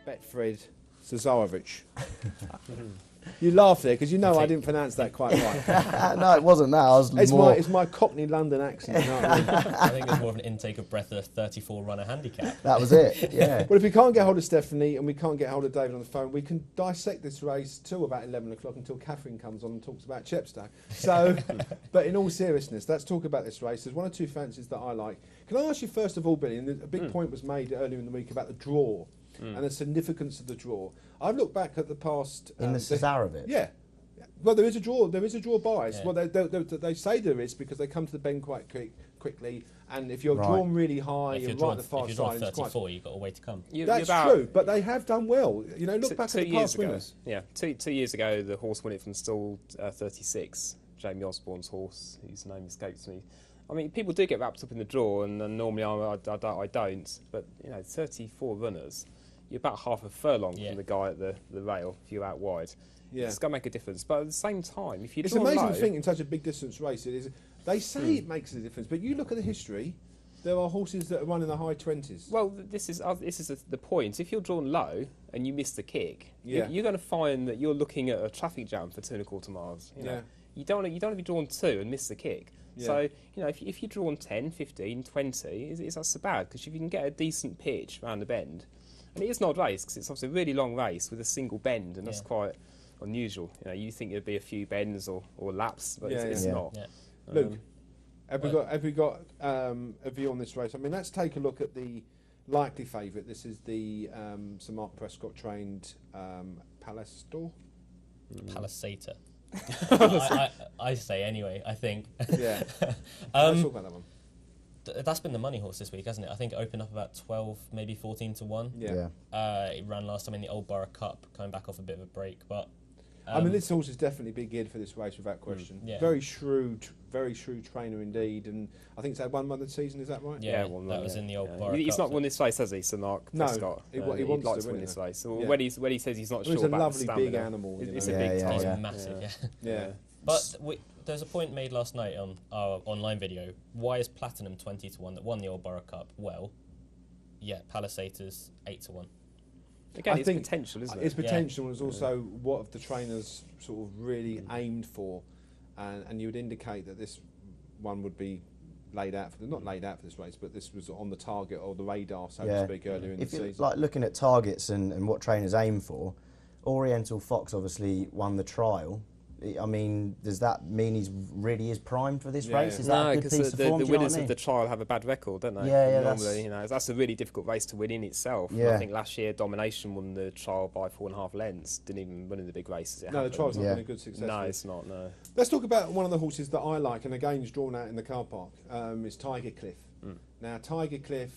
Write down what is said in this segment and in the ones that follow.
Betfred Cesarewitch. You laugh there because you know I didn't pronounce that quite right. No, it wasn't that. I was It's my Cockney London accent. You know what I mean? I think it's more of an intake of breath of 34 runner handicap. That was it, yeah. Well, if we can't get hold of Stephanie and we can't get hold of David on the phone, we can dissect this race till about 11 o'clock until Catherine comes on and talks about Chepstow. So, but in all seriousness, let's talk about this race. There's one or two fancies that I like. Can I ask you first of all, Billy, and a big point was made earlier in the week about the draw and the significance of the draw. I've looked back at the past... In the Cesarewitch? Yeah. Well, there is a draw. There is a draw bias. Yeah. Well, they say there is because they come to the bend quite quickly, and if you're drawn really high and right at the far side, it's 34, you've got a way to come. That's true, but they have done well. You know, look back at the past winners. Yeah, two years ago, the horse won it from stall 36, Jamie Osborne's horse, whose name escapes me. I mean, people do get wrapped up in the draw, and normally I don't. But you know, 34 runners, you're about half a furlong from the guy at the rail if you're out wide. Yeah. It's going to make a difference. But at the same time, if you it's amazing to think in such a big distance race. It is. They say it makes a difference, but you look at the history. There are horses that run in the high 20s. Well, this is the point. If you're drawn low and you miss the kick, you're going to find that you're looking at a traffic jam for 2.25 miles. You know? You don't want to be drawn 2 and miss the kick. Yeah. So, you know, if you're drawn 10, 15, 20, it's not so bad, because if you can get a decent pitch around the bend, and it is an odd race because it's obviously a really long race with a single bend, and that's quite unusual. You know, you think there'd be a few bends or laps, but it's not. Yeah. Luke, have we got a view on this race? I mean, let's take a look at the likely favourite. This is the Sir Mark Prescott trained Palasator. I say anyway, I think. Yeah. Let's talk about that one. That's been the money horse this week, hasn't it? I think it opened up about 12, maybe 14 to 1. Yeah. It ran last time in the Old Borough Cup, coming back off a bit of a break. But I mean, this horse is definitely big geared for this race without question. Yeah. Very shrewd trainer indeed, and I think it's had one this season. Is that right? Yeah, that was in the Old Borough Cup. He's not won this race, has he, Sir Mark Prescott? No, he wants to win this race. Yeah. When he says he's not sure about the stamina. It's a lovely big animal. It's a big He's type. massive, yeah. But there's a point made last night on our online video. Why is Platinum 20 to 1 that won the Old Borough Cup? Well, Palisators 8 to 1. Again, it's potential, isn't it? It's potential, and it's also what have the trainers sort of really aimed for, and you would indicate that this one would be not laid out for this race, but this was on the target or the radar, so to speak, earlier in the season. Like looking at targets and what trainers aim for, Oriental Fox obviously won the trial. I mean, does that mean he really is primed for this race? Is that a good piece of form? The winners of the trial have a bad record, don't they? Yeah, normally, that's a really difficult race to win in itself. Yeah. I think last year Domination won the trial by 4.5 lengths. Didn't even win in the big races. The trial's not been a good success. No, it's not. No. Let's talk about one of the horses that I like, and again is drawn out in the car park. Is Tiger Cliff. Now, Tiger Cliff,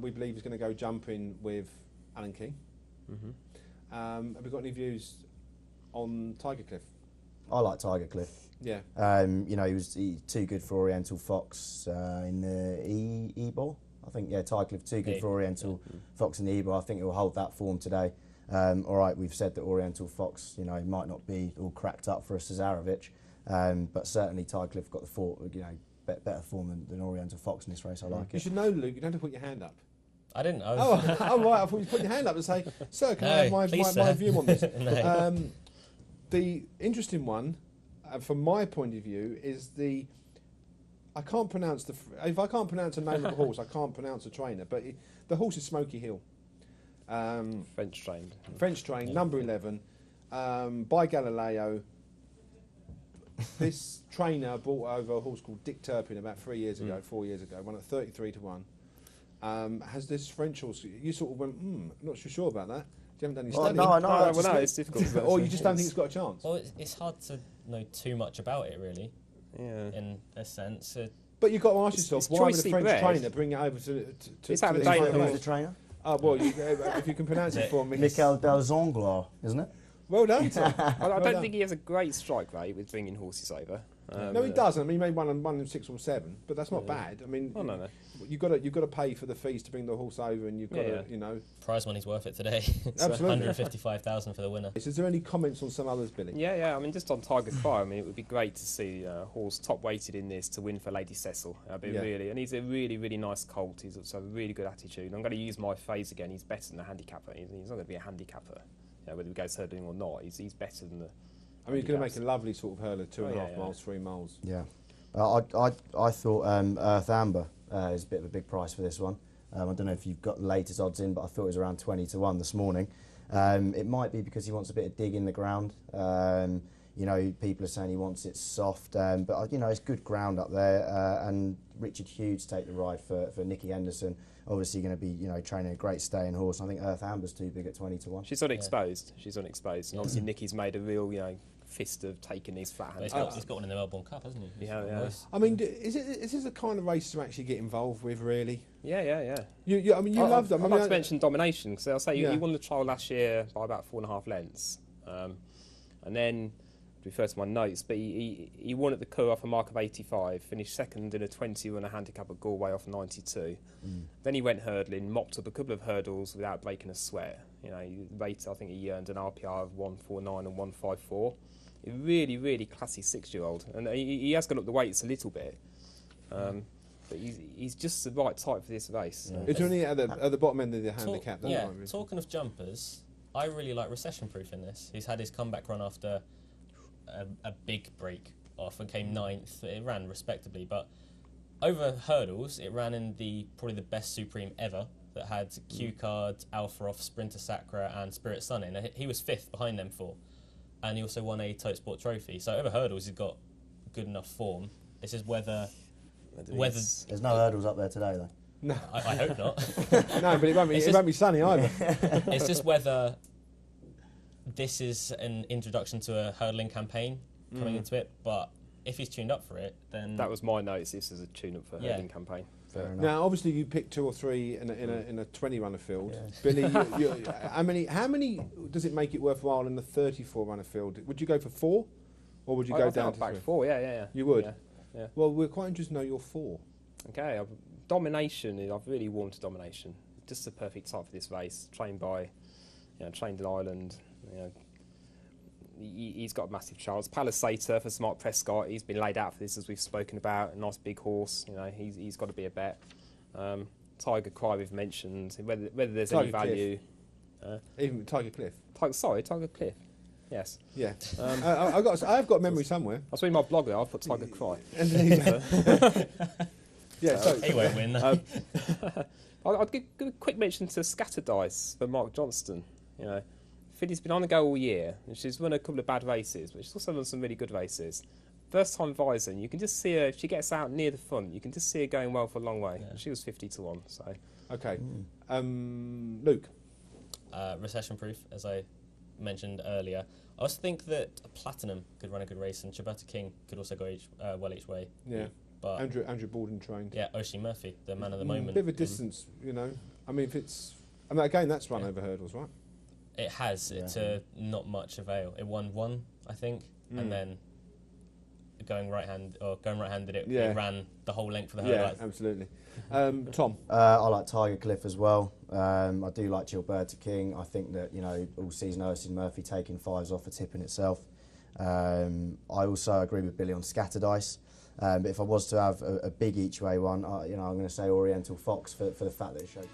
we believe is going to go jumping with Alan King. Have we got any views on Tiger Cliff? I like Tiger Cliff. Yeah. You know, he was too good for Oriental Fox in the E-Ball. I think, Tiger Cliff too good for Oriental Fox in the E-Ball. I think he will hold that form today. All right, we've said that Oriental Fox, you know, might not be all cracked up for a Cesarewitch, but certainly Tiger Cliff got the better form than Oriental Fox in this race. I like it. You should know, Luke, you don't have to put your hand up. I didn't know. Oh, right, I thought you put your hand up and say, sir, can I have my view on this? No. The interesting one, from my point of view, is I can't pronounce if I can't pronounce a name of a horse, I can't pronounce a trainer, but the horse is Smoky Hill. French trained, number 11, by Galileo. This trainer brought over a horse called Dick Turpin about 4 years ago, won at 33 to 1. Has this French horse, you sort of went, not so sure about that. You haven't done any study. No, I know. Well, no, it's difficult. Or you just don't think it's got a chance? Well, it's hard to know too much about it, really, in a sense. But you've got to ask yourself, why would a French trainer bring it over to the trainer? Oh, well, if you can pronounce it for me. Michael Delzonglar, isn't it? Well done. I don't think he has a great strike rate with bringing horses over. No, he doesn't. I mean, he made one in 6 or 7, but that's not bad. I mean, no. You've got to pay for the fees to bring the horse over, and you've got to, you know. Prize money's worth it today. Absolutely. 155,000 for the winner. Is there any comments on some others, Billy? Yeah. I mean, just on Tiger Cry, I mean, it would be great to see a horse top weighted in this to win for Lady Cecil. Really, and he's a really, really nice colt. He's also a really good attitude. I'm going to use my phrase again. He's better than a handicapper. He's not going to be a handicapper. Whether he goes hurdling or not, he's better than the. I mean, he's going to make a lovely sort of hurler, 2.5 miles, 3 miles. Yeah. I thought Earth Amber is a bit of a big price for this one. I don't know if you've got the latest odds in, but I thought it was around 20 to 1 this morning. It might be because he wants a bit of dig in the ground. You know, people are saying he wants it soft, but you know, it's good ground up there. And Richard Hughes take the ride for Nicky Henderson. Obviously going to be, you know, training a great staying horse. I think Earth Amber's too big at 20 to 1. She's unexposed. She's unexposed, and obviously Nicky's made a real, you know, fist of taking these flat hands. He's got one in the Melbourne Cup, hasn't he? Yeah. I mean, is this the kind of race to actually get involved with, really? Yeah. I mean, you love them. I'd like to mention Domination, because I'll say he won the trial last year by about 4.5 lengths, and then. To refer to my notes, but he won at the Cur off a mark of 85, finished second in a 20 and a handicap at Galway off 92. Then he went hurdling, mopped up a couple of hurdles without breaking a sweat. You know, I think he earned an RPR of 149 and 154. A really, really classy 6-year-old, and he has gone up the weights a little bit, but he's just the right type for this race. Is there any at the bottom end of the handicap? Talking of jumpers, I really like Recession Proof in this. He's had his comeback run after a big break off and came 9th. It ran respectably, but over hurdles it ran in probably the best Supreme ever that had Q Card, Alpha Off, Sprinter Sacra and Spirit Sun in. He was 5th behind them 4, and he also won a Tote Sport trophy. So over hurdles he's got good enough form. This is whether there's no hurdles up there today though. No, I hope not. No, but it won't be sunny either. It's just whether this is an introduction to a hurdling campaign coming into it, but if he's tuned up for it, then that was my notes. This is a tune-up for a hurdling campaign. Fair enough. Now, obviously, you picked 2 or 3 in a 20-runner field. Yeah. Billy, how many does it make it worthwhile in the 34-runner field? Would you go for 4, or would you go down to 3? 4? Yeah. You would. Yeah. Well, we're quite interested to know your 4. Okay, Domination. I've really warmed to Domination. Just the perfect type for this race. Trained in Ireland. You know, he's got a massive chance. Palisator for Smart Prescott. He's been laid out for this, as we've spoken about. A nice big horse. You know, he's got to be a bet. Tiger Cry we've mentioned. Whether there's Tiger any value. Even Tiger Cliff. Tiger Cliff. Yes. Yeah. I've got memory somewhere. I was reading my blog there. I've put Tiger Cry. Yeah. So he won't win. I'd give a quick mention to Scatter Dice for Mark Johnston. You know. Filly's been on the go all year, and she's won a couple of bad races, but she's also won some really good races. First time visor, you can just see her, if she gets out near the front, you can just see her going well for a long way. Yeah. She was 50 to 1, so. Okay. Luke? Recession Proof, as I mentioned earlier. I also think that Platinum could run a good race, and Chibata King could also go well each way. Yeah. But Andrew Borden trained. Yeah, Oisin Murphy, the man of the moment. A bit of a distance, you know. I mean, again, that's run over hurdles, right? It has, to not much avail. It won 1, I think, and then going right-handed, it ran the whole length of the hurdle. Yeah, absolutely. Tom? I like Tiger Cliff as well. I do like Gilberta King. I think that, you know, all season Oisin Murphy taking 5s off a tip in itself. I also agree with Billy on Scatter Dice. But if I was to have a big each way one, I'm going to say Oriental Fox for the fact that it showed.